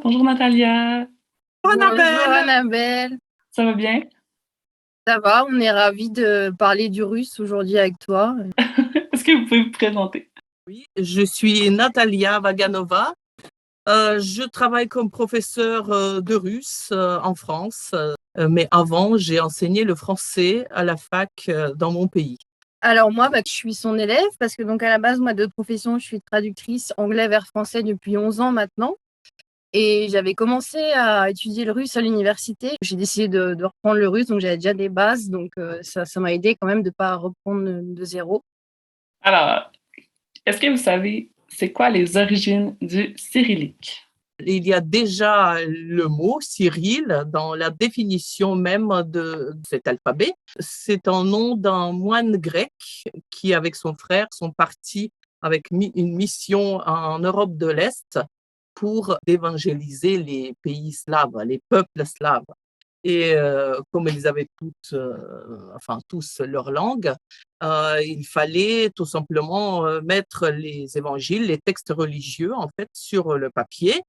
Bonjour Natalia. Bonjour Annabelle. Annabelle, Ça va bien? ça va? On est ravis de parler du russe aujourd'hui avec toi. Est-ce que vous pouvez vous présenter? Oui, je suis Natalia Vaganova. Je travaille comme professeure de russe en France, mais avant, j'ai enseigné le français à la fac dans mon pays. Alors moi, je suis son élève parce que donc à la base, moi de profession, je suis traductrice anglais vers français depuis 11 ans maintenant. Et j'avais commencé à étudier le russe à l'université. J'ai décidé de reprendre le russe, donc j'avais déjà des bases, donc ça m'a aidé quand même de ne pas reprendre de zéro. Alors, est-ce que vous savez c'est quoi les origines du cyrillique? Il y a déjà le mot Cyril dans la définition même de cet alphabet. C'est un nom d'un moine grec qui, avec son frère, sont partis avec une mission en Europe de l'Est pour évangéliser les pays slaves, les peuples slaves. Et comme ils avaient tous leur langue, il fallait tout simplement mettre les évangiles, les textes religieux, en fait, sur le papier.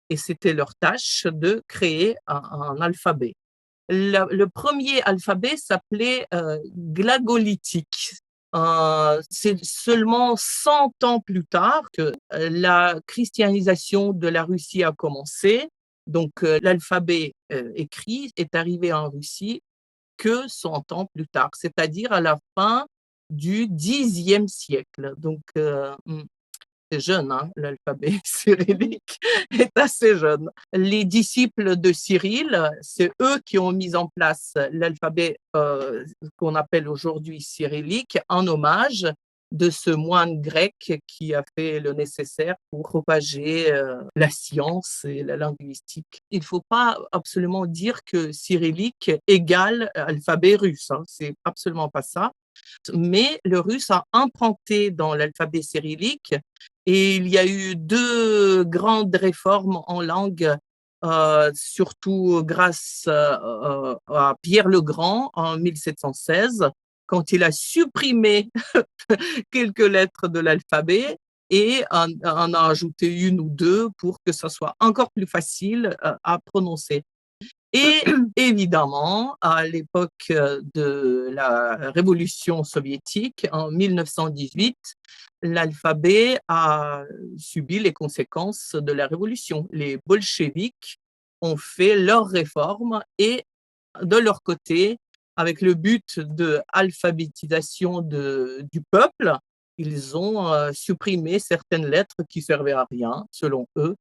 Et c'était leur tâche de créer un alphabet. Le premier alphabet s'appelait glagolitique. C'est seulement 100 ans plus tard que la christianisation de la Russie a commencé. Donc, l'alphabet écrit est arrivé en Russie que 100 ans plus tard, c'est-à-dire à la fin du Xe siècle. Donc, c'est jeune, hein, l'alphabet cyrillique est assez jeune. Les disciples de Cyril, c'est eux qui ont mis en place l'alphabet qu'on appelle aujourd'hui cyrillique en hommage de ce moine grec qui a fait le nécessaire pour propager la science et la linguistique. Il ne faut pas absolument dire que cyrillique égale alphabet russe, hein, c'est absolument pas ça. Mais le russe a emprunté dans l'alphabet cyrillique et il y a eu deux grandes réformes en langue, surtout grâce à Pierre le Grand en 1716, quand il a supprimé quelques lettres de l'alphabet et en a ajouté une ou deux pour que ça soit encore plus facile à prononcer. Et évidemment, à l'époque de la révolution soviétique, en 1918, l'alphabet a subi les conséquences de la révolution. Les bolcheviks ont fait leurs réformes et de leur côté, avec le but de alphabétisation du peuple, ils ont supprimé certaines lettres qui servaient à rien, selon eux.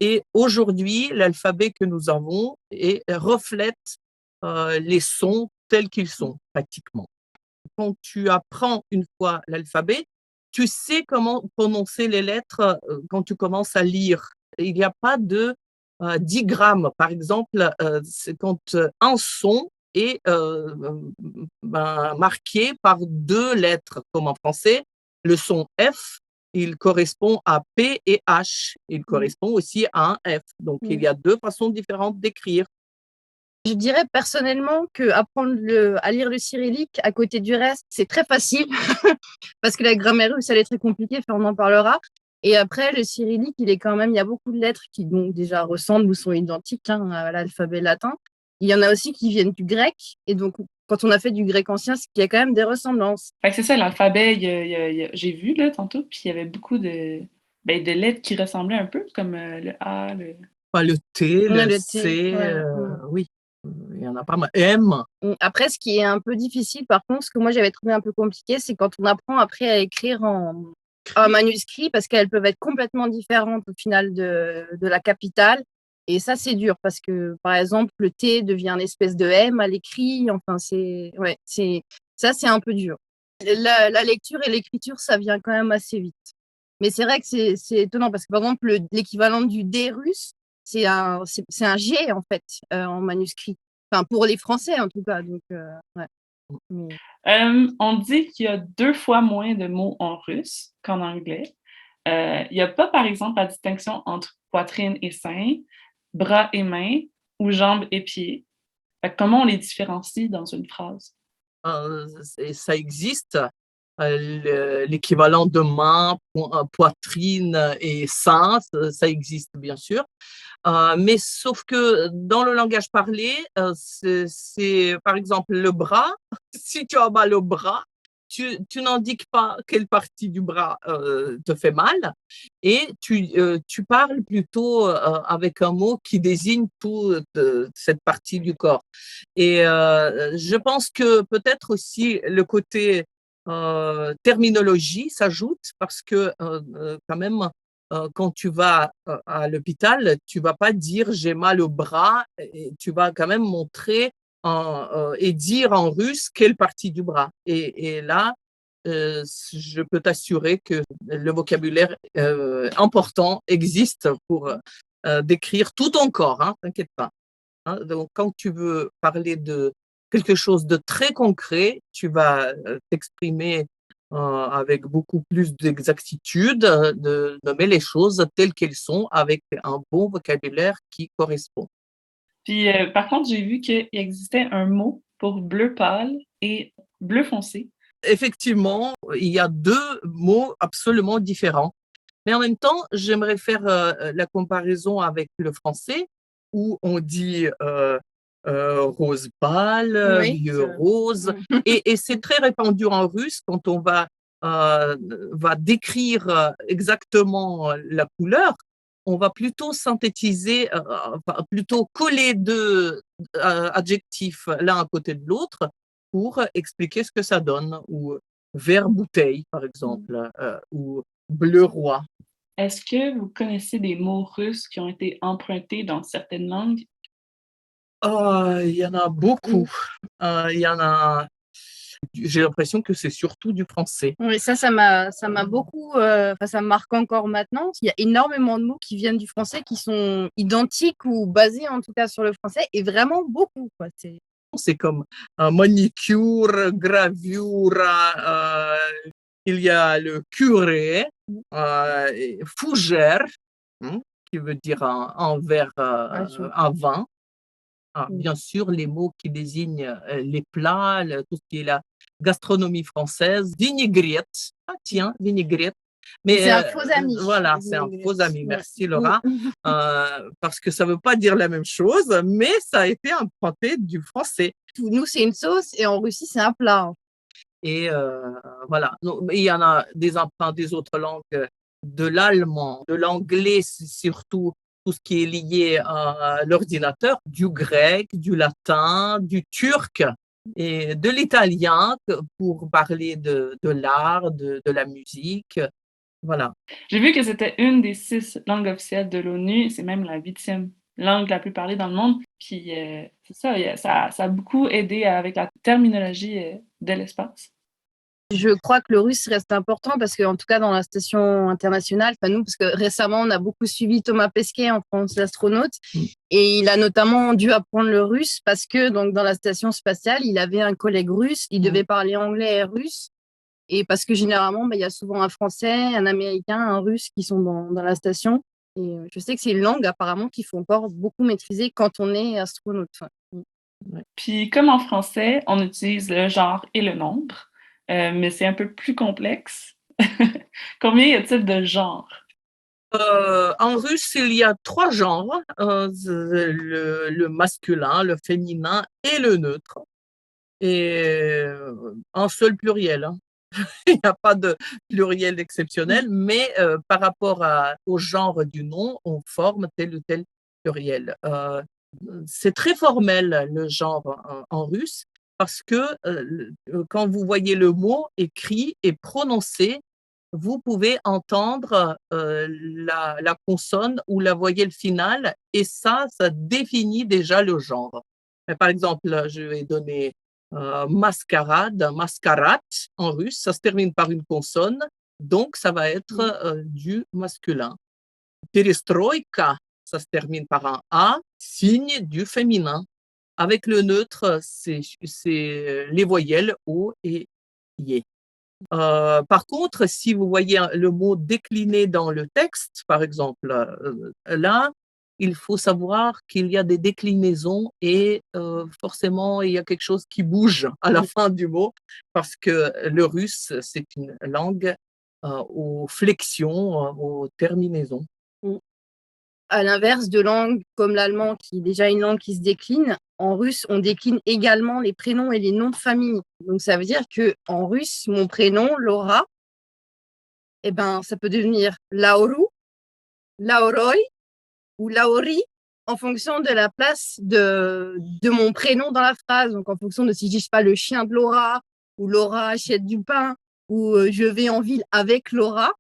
Et aujourd'hui, l'alphabet que nous avons reflète les sons tels qu'ils sont, pratiquement. Quand tu apprends une fois l'alphabet, tu sais comment prononcer les lettres quand tu commences à lire. Il n'y a pas de digramme. Par exemple, c'est quand un son est marqué par deux lettres, comme en français, le son F, il correspond à P et H. Il correspond aussi à un F. Donc, il y a deux façons différentes d'écrire. Je dirais personnellement qu'apprendre à lire le cyrillique à côté du reste, c'est très facile parce que la grammaire russe, elle est très compliquée, on en parlera. Et après, le cyrillique, il y a beaucoup de lettres qui donc déjà ressemblent ou sont identiques à l'alphabet latin. Il y en a aussi qui viennent du grec. Et donc, quand on a fait du grec ancien, c'est qu'il y a quand même des ressemblances. Fait que c'est ça, l'alphabet, j'ai vu là tantôt, puis il y avait beaucoup de lettres qui ressemblaient un peu, comme le A, le... Le T, le le C, T, ouais. oui. Il y en a pas mal. M. Après, ce qui est un peu difficile, par contre, ce que moi j'avais trouvé un peu compliqué, c'est quand on apprend après à écrire en manuscrit, parce qu'elles peuvent être complètement différentes au final de la capitale. Et ça, c'est dur, parce que, par exemple, le T devient une espèce de M à l'écrit. Enfin, ça, c'est un peu dur. La lecture et l'écriture, ça vient quand même assez vite. Mais c'est vrai que c'est étonnant, parce que, par exemple, l'équivalent du D russe, c'est un G, en fait, en manuscrit. Enfin, pour les Français, en tout cas. Donc, ouais. On dit qu'il y a 2 fois moins de mots en russe qu'en anglais. Il n'y a pas, par exemple, la distinction entre poitrine et sein, bras et mains, ou jambes et pieds. Fait que comment on les différencie dans une phrase? Ça existe. l'équivalent de main, poitrine et sein, ça existe bien sûr. Mais sauf que dans le langage parlé, c'est par exemple le bras. Si tu as mal au bras, tu n'indiques pas quelle partie du bras te fait mal et tu parles plutôt avec un mot qui désigne toute cette partie du corps. Et je pense que peut-être aussi le côté terminologie s'ajoute parce que quand même, quand tu vas à l'hôpital, tu vas pas dire j'ai mal au bras, et tu vas quand même montrer et dire en russe quelle partie du bras. Et là, je peux t'assurer que le vocabulaire important existe pour décrire tout ton corps, hein, t'inquiète pas. Hein. Donc, quand tu veux parler de quelque chose de très concret, tu vas t'exprimer avec beaucoup plus d'exactitude, de nommer les choses telles qu'elles sont avec un bon vocabulaire qui correspond. Puis, par contre, j'ai vu qu'il existait un mot pour bleu pâle et bleu foncé. Effectivement, il y a deux mots absolument différents. Mais en même temps, j'aimerais faire la comparaison avec le français, où on dit rose pâle, Oui, vieux rose, et c'est très répandu en russe quand on va décrire exactement la couleur. On va plutôt synthétiser, enfin, plutôt coller deux adjectifs l'un à côté de l'autre pour expliquer ce que ça donne, ou vert bouteille, par exemple, ou bleu roi. Est-ce que vous connaissez des mots russes qui ont été empruntés dans certaines langues? Il y en a beaucoup. Il y en a j'ai l'impression que c'est surtout du français. Oui, ça m'a beaucoup, enfin, ça me marque encore maintenant. Il y a énormément de mots qui viennent du français qui sont identiques ou basés en tout cas sur le français et vraiment beaucoup, quoi. C'est comme manicure, gravure, il y a le curé, et fougère, qui veut dire un verre, un vin. Bien sûr, les mots qui désignent les plats, tout ce qui est la gastronomie française, vinaigrette. Ah tiens, vinaigrette. Mais c'est un faux ami. voilà, c'est un faux ami. Merci Laura. Parce que ça ne veut pas dire la même chose, mais ça a été emprunté du français. Nous, c'est une sauce et en Russie, c'est un plat. Et voilà. Donc, il y en a des emprunts des autres langues, de l'allemand, de l'anglais, surtout tout ce qui est lié à l'ordinateur, du grec, du latin, du turc et de l'italien pour parler de l'art, de la musique. Voilà. J'ai vu que c'était une des 6 langues officielles de l'ONU et c'est même la 8e langue la plus parlée dans le monde. Puis c'est ça, ça a beaucoup aidé avec la terminologie de l'espace. Je crois que le russe reste important parce qu'en tout cas, dans la station internationale, enfin nous, parce que récemment, on a beaucoup suivi Thomas Pesquet en France, l'astronaute, et il a notamment dû apprendre le russe parce que donc, dans la station spatiale, il avait un collègue russe, il devait parler anglais et russe, et parce que généralement, il y a souvent un Français, un Américain, un Russe qui sont dans la station. Et je sais que c'est une langue apparemment qu'il faut encore beaucoup maîtriser quand on est astronaute. Puis comme en français, on utilise le genre et le nombre, mais c'est un peu plus complexe. Combien y a-t-il de genres? En russe, il y a 3 genres, le masculin, le féminin et le neutre. Et un seul pluriel, hein. Il n'y a pas de pluriel exceptionnel, mais par rapport au genre du nom, on forme tel ou tel pluriel. C'est très formel le genre en russe parce que quand vous voyez le mot écrit et prononcé, vous pouvez entendre la consonne ou la voyelle finale et ça définit déjà le genre. Par exemple, je vais donner mascarade, mascarat en russe, ça se termine par une consonne, donc ça va être du masculin. Perestroïka, ça se termine par un A, signe du féminin. Avec le neutre, c'est les voyelles O et IE. Par contre, si vous voyez le mot décliné dans le texte, par exemple, là, il faut savoir qu'il y a des déclinaisons et forcément, il y a quelque chose qui bouge à la fin du mot parce que le russe, c'est une langue aux flexions, aux terminaisons. À l'inverse de langues comme l'allemand, qui est déjà une langue qui se décline, en russe, on décline également les prénoms et les noms de famille. Donc, ça veut dire que en russe, mon prénom, Laura, eh ben, ça peut devenir Lauru, Lauroi ou Lauri en fonction de la place de mon prénom dans la phrase. Donc, en fonction de si je dis pas le chien de Laura ou Laura achète du pain ou je vais en ville avec Laura,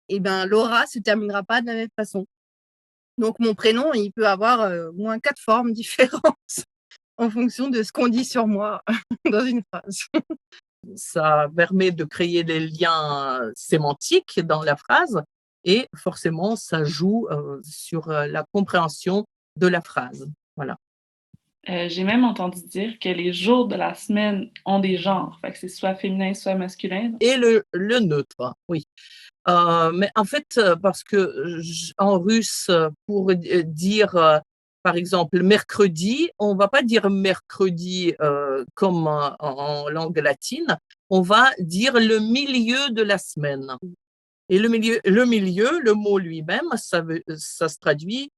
eh ben, Laura se terminera pas de la même façon. Donc, mon prénom, il peut avoir au moins 4 formes différentes en fonction de ce qu'on dit sur moi dans une phrase. Ça permet de créer des liens sémantiques dans la phrase et forcément, ça joue sur la compréhension de la phrase. Voilà. J'ai même entendu dire que les jours de la semaine ont des genres. Fait que c'est soit féminin, soit masculin. Et le neutre, oui. Mais en fait, parce que en russe, pour dire, par exemple, mercredi, on va pas dire mercredi comme en langue latine, on va dire le milieu de la semaine. Et le milieu, le mot lui-même, ça se traduit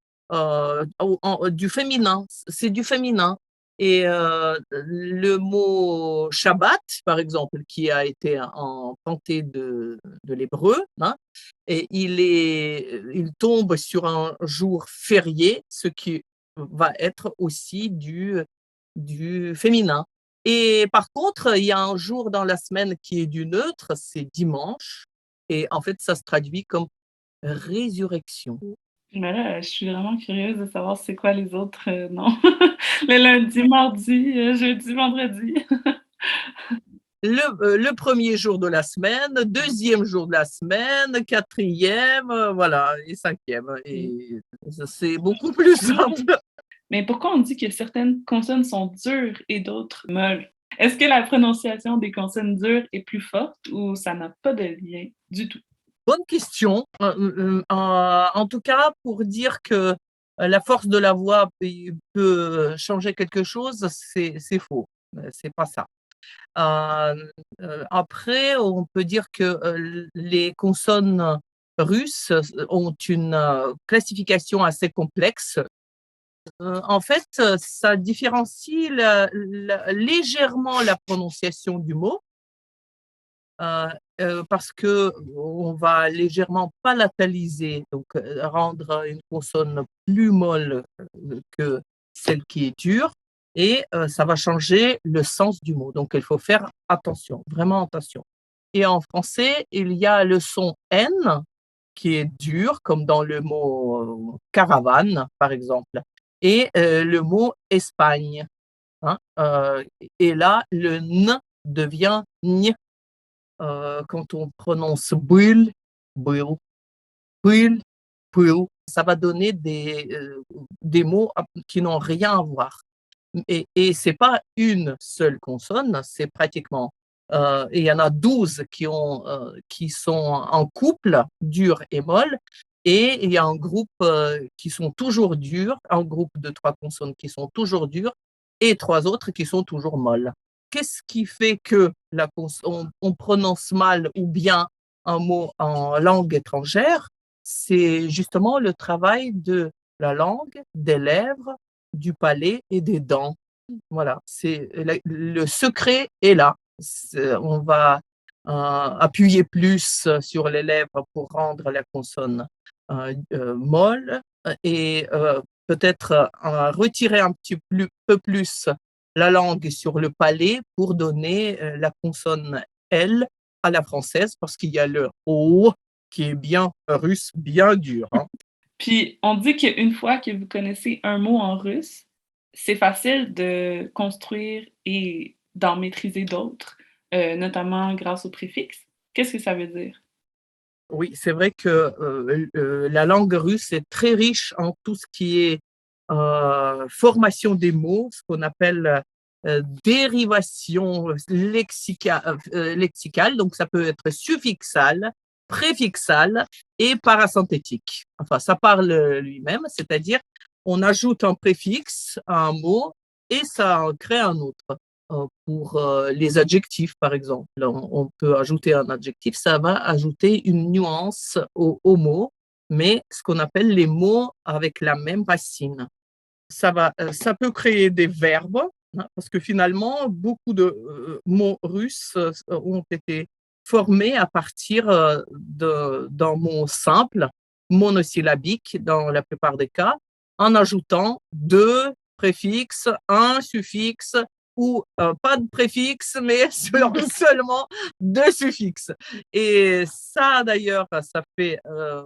du féminin. C'est du féminin. Et le mot Shabbat, par exemple, qui a été emprunté de l'hébreu, hein, et il tombe sur un jour férié, ce qui va être aussi du féminin. Et par contre, il y a un jour dans la semaine qui est du neutre, c'est dimanche. Et en fait, ça se traduit comme résurrection. Mais là, je suis vraiment curieuse de savoir c'est quoi les autres noms. Le lundi, mardi, jeudi, vendredi. Le premier jour de la semaine, deuxième jour de la semaine, quatrième, voilà, et cinquième. Et c'est beaucoup plus simple. Mais pourquoi on dit que certaines consonnes sont dures et d'autres molles? Est-ce que la prononciation des consonnes dures est plus forte ou ça n'a pas de lien du tout? Bonne question. En tout cas, pour dire que la force de la voix peut changer quelque chose, c'est faux. C'est pas ça. Après, on peut dire que les consonnes russes ont une classification assez complexe. En fait, ça différencie légèrement la prononciation du mot. Parce que on va légèrement palataliser, donc rendre une consonne plus molle que celle qui est dure, et ça va changer le sens du mot. Donc il faut faire attention, vraiment attention. Et en français, il y a le son N qui est dur, comme dans le mot caravane, par exemple, et le mot Espagne. Hein, et là, le N devient N. Quand on prononce bull, bull, bull, bull, ça va donner des mots qui n'ont rien à voir. Et ce n'est pas une seule consonne, c'est pratiquement, il y en a 12 qui sont en couple, dur et molle, et il y a un groupe qui sont toujours durs, un groupe de 3 consonnes qui sont toujours dures, et 3 autres qui sont toujours molles. Qu'est-ce qui fait que on prononce mal ou bien un mot en langue étrangère? C'est justement le travail de la langue, des lèvres, du palais et des dents. Voilà, le secret est là. On va appuyer plus sur les lèvres pour rendre la consonne molle et peut-être retirer un petit peu plus la langue sur le palais pour donner la consonne L à la française parce qu'il y a le O qui est bien russe, bien dur. Hein. Puis on dit qu'une fois que vous connaissez un mot en russe, c'est facile de construire et d'en maîtriser d'autres, notamment grâce aux préfixes. Qu'est-ce que ça veut dire? Oui, c'est vrai que la langue russe est très riche en tout ce qui est formation des mots, ce qu'on appelle dérivation lexicale, donc ça peut être suffixal, préfixal et parasynthétique. Enfin, ça parle lui-même, c'est-à-dire on ajoute un préfixe à un mot et ça en crée un autre. Pour les adjectifs, par exemple, on peut ajouter un adjectif, ça va ajouter une nuance au mot, mais ce qu'on appelle les mots avec la même racine. Ça peut créer des verbes, hein, parce que finalement, beaucoup de mots russes ont été formés à partir d'un mot simple, monosyllabique dans la plupart des cas, en ajoutant deux préfixes, un suffixe ou pas de préfixe, mais seulement deux suffixes. Et ça, d'ailleurs, ça fait euh,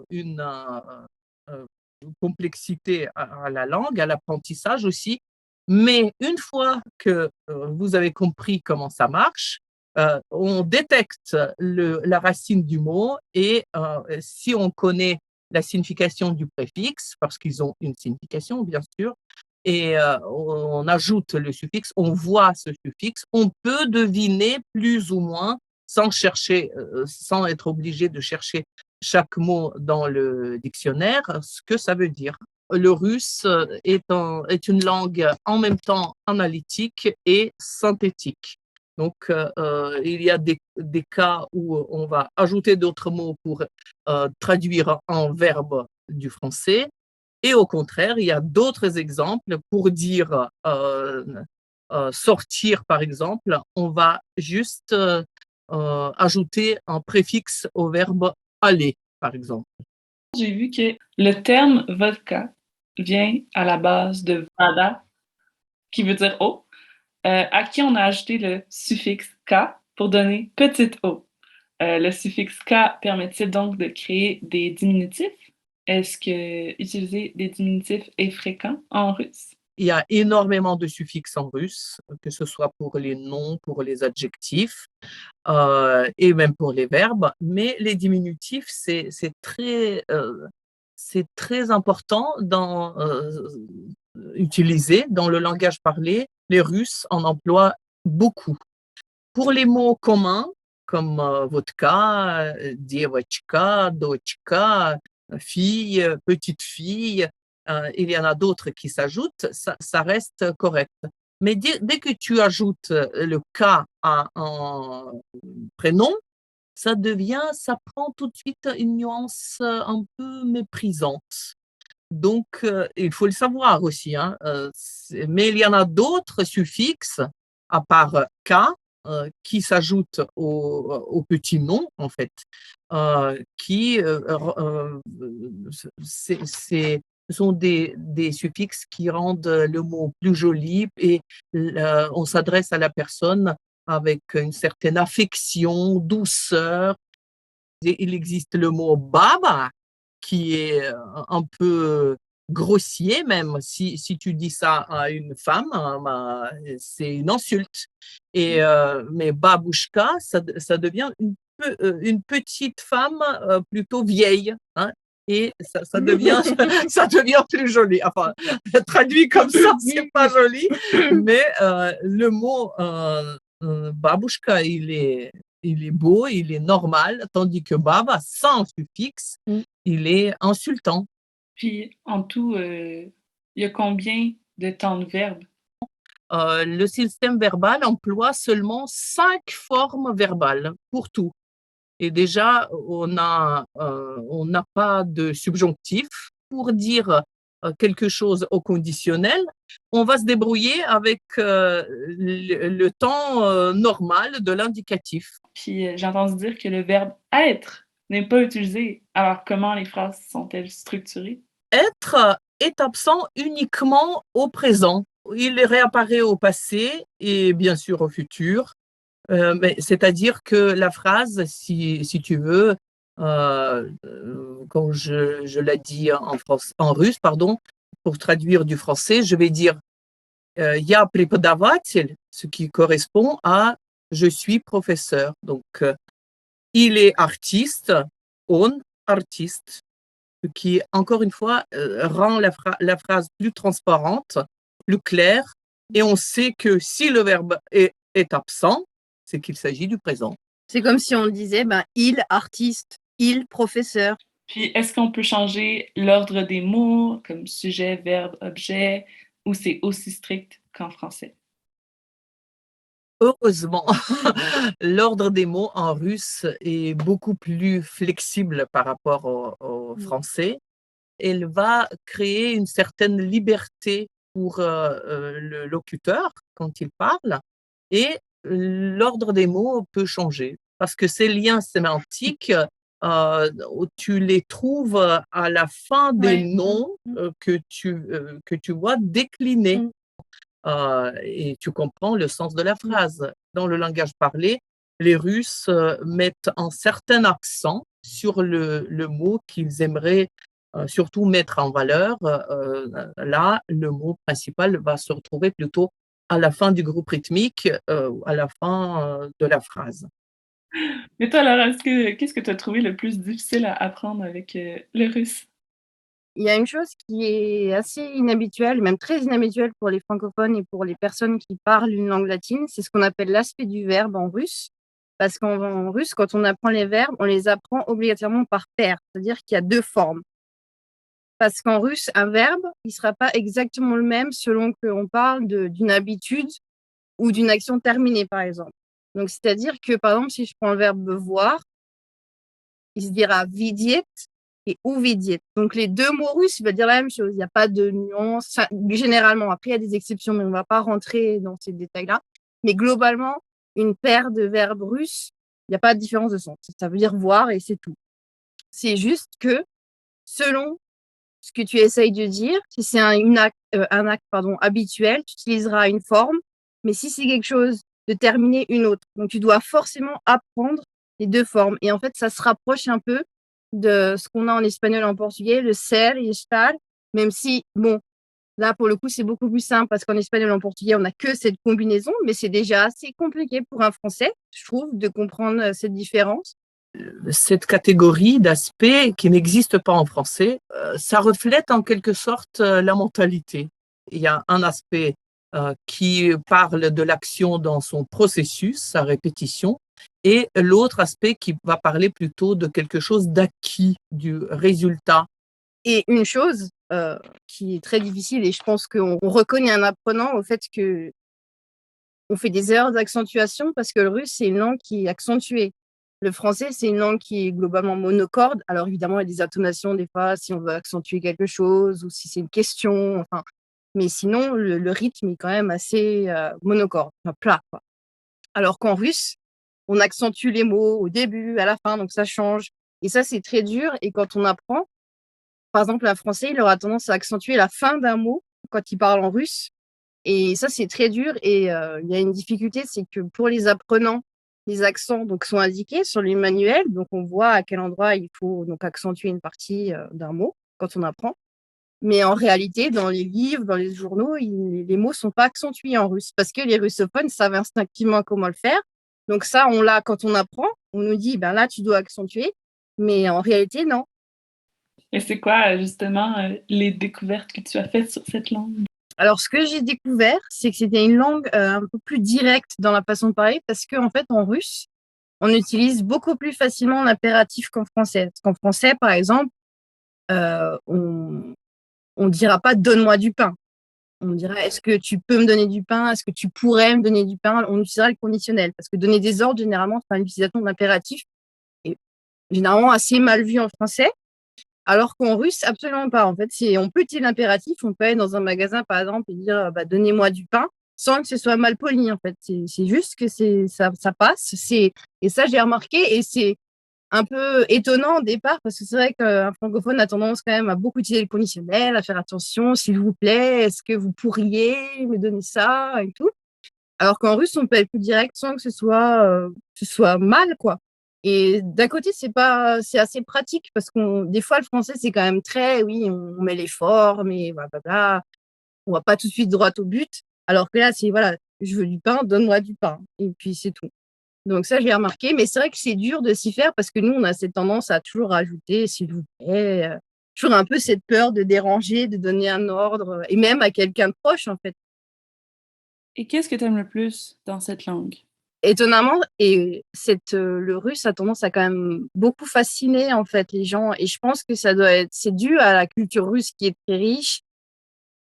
complexité à la langue, à l'apprentissage aussi. Mais une fois que vous avez compris comment ça marche, on détecte la racine du mot et si on connaît la signification du préfixe, parce qu'ils ont une signification, bien sûr, et on ajoute le suffixe, on voit ce suffixe, on peut deviner plus ou moins sans chercher, sans être obligé de chercher chaque mot dans le dictionnaire, ce que ça veut dire. Le russe est une langue en même temps analytique et synthétique. Donc, il y a des cas où on va ajouter d'autres mots pour traduire en verbe du français. Et au contraire, il y a d'autres exemples pour dire sortir, par exemple, on va juste ajouter un préfixe au verbe aller, par exemple. J'ai vu que le terme vodka vient à la base de vada, qui veut dire eau, à qui on a ajouté le suffixe ka pour donner petite eau. Le suffixe ka permet-il donc de créer des diminutifs? Est-ce que utiliser des diminutifs est fréquent en russe? Il y a énormément de suffixes en russe, que ce soit pour les noms, pour les adjectifs et même pour les verbes. Mais les diminutifs, c'est très important utilisé dans le langage parlé. Les Russes en emploient beaucoup. Pour les mots communs, comme vodka, девочка, дочка, fille, petite fille, il y en a d'autres qui s'ajoutent, ça reste correct. Mais dès que tu ajoutes le K à un prénom, ça prend tout de suite une nuance un peu méprisante. Donc, il faut le savoir aussi, hein, mais il y en a d'autres suffixes, à part K, qui s'ajoutent au petit nom, en fait, qui ce sont des suffixes qui rendent le mot plus joli et on s'adresse à la personne avec une certaine affection, douceur. Il existe le mot baba, qui est un peu grossier même. Si tu dis ça à une femme, bah, c'est une insulte. Mais babouchka, ça devient une petite femme plutôt vieille, hein, et ça devient, ça devient plus joli. Enfin, traduit comme ça, c'est pas joli, mais le mot babouchka, il est beau, il est normal, tandis que baba, sans suffixe, il est insultant. Puis, en tout, il y a combien de temps de verbe? Le système verbal emploie seulement 5 formes verbales pour tout. Et déjà, on n'a pas de subjonctif. Pour dire quelque chose au conditionnel, on va se débrouiller avec le temps normal de l'indicatif. Puis, j'ai entendu dire que le verbe être n'est pas utilisé. Alors, comment les phrases sont-elles structurées? Être est absent uniquement au présent. Il réapparaît au passé et bien sûr au futur. Mais c'est-à-dire que la phrase, si tu veux, quand je la dis en russe, pardon, pour traduire du français, je vais dire «Я преподаватель», ce qui correspond à «je suis professeur». Donc, il est artiste, on artiste, ce qui, encore une fois, rend la phrase plus transparente, plus claire, et on sait que si le verbe est absent, c'est qu'il s'agit du présent. C'est comme si on disait il, artiste. Il, professeur. Puis, est-ce qu'on peut changer l'ordre des mots, comme sujet, verbe, objet, ou c'est aussi strict qu'en français? Heureusement, l'ordre des mots en russe est beaucoup plus flexible par rapport au Mm. français. Elle va créer une certaine liberté pour le locuteur quand il parle et l'ordre des mots peut changer parce que ces liens sémantiques, où tu les trouves à la fin des Ouais. noms que tu vois déclinés Mm. et tu comprends le sens de la phrase. Dans le langage parlé, les Russes mettent un certain accent sur le mot qu'ils aimeraient surtout mettre en valeur. Là, le mot principal va se retrouver plutôt à la fin du groupe rythmique, à la fin de la phrase. Mais toi, Laura, qu'est-ce que tu as trouvé le plus difficile à apprendre avec le russe? Il y a une chose qui est assez inhabituelle, même très inhabituelle pour les francophones et pour les personnes qui parlent une langue latine, c'est ce qu'on appelle l'aspect du verbe en russe. Parce qu'en russe, quand on apprend les verbes, on les apprend obligatoirement par paire, c'est-à-dire qu'il y a deux formes. Parce qu'en russe, un verbe, il ne sera pas exactement le même selon qu'on parle d'une habitude ou d'une action terminée, par exemple. Donc, c'est-à-dire que, par exemple, si je prends le verbe voir, il se dira vidiet et uvidiet. Donc, les deux mots russes, il va dire la même chose. Il n'y a pas de nuance. Généralement, après, il y a des exceptions, mais on ne va pas rentrer dans ces détails-là. Mais globalement, une paire de verbes russes, il n'y a pas de différence de sens. Ça veut dire voir et c'est tout. C'est juste que selon ce que tu essayes de dire, si c'est un acte habituel, tu utiliseras une forme, mais si c'est quelque chose de terminé, une autre. Donc, tu dois forcément apprendre les deux formes. Et en fait, ça se rapproche un peu de ce qu'on a en espagnol et en portugais, le ser et estar, même si, bon, là, pour le coup, c'est beaucoup plus simple parce qu'en espagnol et en portugais, on n'a que cette combinaison, mais c'est déjà assez compliqué pour un français, je trouve, de comprendre cette différence. Cette catégorie d'aspects qui n'existe pas en français, ça reflète en quelque sorte la mentalité. Il y a un aspect qui parle de l'action dans son processus, sa répétition, et l'autre aspect qui va parler plutôt de quelque chose d'acquis, du résultat. Et une chose qui est très difficile, et je pense qu'on reconnaît un apprenant au fait que on fait des erreurs d'accentuation parce que le russe, c'est une langue qui est accentuée. Le français, c'est une langue qui est globalement monocorde. Alors évidemment, il y a des intonations des fois si on veut accentuer quelque chose ou si c'est une question. Enfin, mais sinon, le rythme est quand même assez monocorde, enfin, plat, quoi. Alors qu'en russe, on accentue les mots au début, à la fin, donc ça change. Et ça, c'est très dur. Et quand on apprend, par exemple, un français, il aura tendance à accentuer la fin d'un mot quand il parle en russe. Et ça, c'est très dur. Et il y a une difficulté, c'est que pour les apprenants, les accents donc, sont indiqués sur les manuels. Donc, on voit à quel endroit il faut donc, accentuer une partie d'un mot quand on apprend. Mais en réalité, dans les livres, dans les journaux, les mots ne sont pas accentués en russe parce que les russophones savent instinctivement comment le faire. Donc ça, on l'a quand on apprend. On nous dit, ben là, tu dois accentuer. Mais en réalité, non. Et c'est quoi, justement, les découvertes que tu as faites sur cette langue? Alors, ce que j'ai découvert, c'est que c'était une langue un peu plus directe dans la façon de parler parce qu'en fait, en russe, on utilise beaucoup plus facilement l'impératif qu'en français. Parce qu'en français, par exemple, on ne dira pas donne-moi du pain. On dira est-ce que tu peux me donner du pain? Est-ce que tu pourrais me donner du pain? On utilisera le conditionnel parce que donner des ordres, généralement, c'est l'utilisation de l'impératif et généralement assez mal vu en français. Alors qu'en russe, absolument pas. En fait, on peut utiliser l'impératif. On peut aller dans un magasin, par exemple, et dire bah, donnez-moi du pain sans que ce soit mal poli. En fait, c'est juste que ça passe. Et ça, j'ai remarqué. Et c'est un peu étonnant au départ parce que c'est vrai qu'un francophone a tendance quand même à beaucoup utiliser le conditionnel, à faire attention, s'il vous plaît, est-ce que vous pourriez me donner ça et tout. Alors qu'en russe, on peut être plus direct sans que ce soit mal, quoi. Et d'un côté, c'est assez pratique parce des fois, le français, c'est quand même très, oui, on met les formes et blablabla. On va pas tout de suite droit au but. Alors que là, c'est, voilà, je veux du pain, donne-moi du pain. Et puis, c'est tout. Donc ça, j'ai remarqué. Mais c'est vrai que c'est dur de s'y faire parce que nous, on a cette tendance à toujours rajouter, s'il vous plaît. Toujours un peu cette peur de déranger, de donner un ordre, et même à quelqu'un de proche, en fait. Et qu'est-ce que tu aimes le plus dans cette langue? étonnamment, et le russe a tendance à quand même beaucoup fasciner en fait les gens. Et je pense que c'est dû à la culture russe qui est très riche,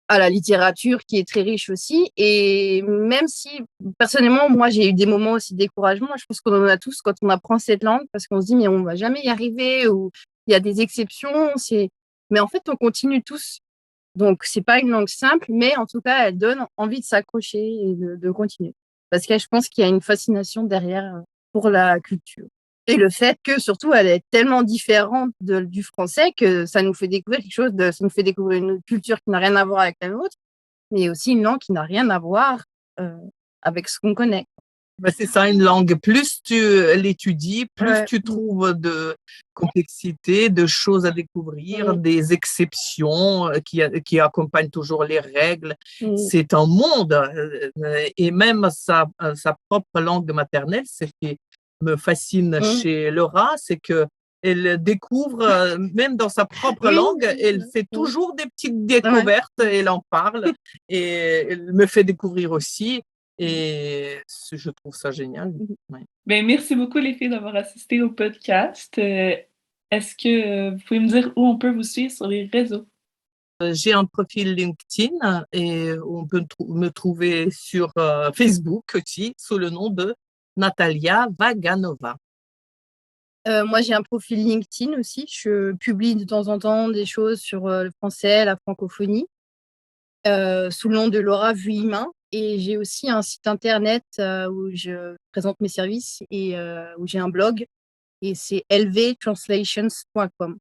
à la littérature qui est très riche aussi. Et même si, personnellement, moi, j'ai eu des moments aussi de découragement, je pense qu'on en a tous quand on apprend cette langue, parce qu'on se dit, mais on va jamais y arriver, ou il y a des exceptions. Mais en fait, on continue tous. Donc, c'est pas une langue simple, mais en tout cas, elle donne envie de s'accrocher et de continuer. Parce que je pense qu'il y a une fascination derrière pour la culture. Et le fait que, surtout, elle est tellement différente du français que ça nous fait découvrir ça nous fait découvrir une culture qui n'a rien à voir avec la nôtre, mais aussi une langue qui n'a rien à voir euh, avec ce qu'on connaît. Ben, c'est ça, une langue. Plus tu l'étudies, plus tu trouves de complexité, de choses à découvrir, des exceptions qui accompagnent toujours les règles. C'est un monde. Et même sa propre langue maternelle, ce qui me fascine chez Laura, c'est que elle découvre, même dans sa propre langue, elle fait toujours des petites découvertes, elle en parle et elle me fait découvrir aussi. Et je trouve ça génial. Ouais. Ben, merci beaucoup les filles d'avoir assisté au podcast. Est-ce que vous pouvez me dire où on peut vous suivre sur les réseaux? J'ai un profil LinkedIn et on peut me trouver sur Facebook aussi sous le nom de Natalia Vaganova. Moi, j'ai un profil LinkedIn aussi. Je publie de temps en temps des choses sur le français, la francophonie, sous le nom de Laura Vuillemin. Et j'ai aussi un site internet où je présente mes services et où j'ai un blog. Et c'est lvtranslations.com.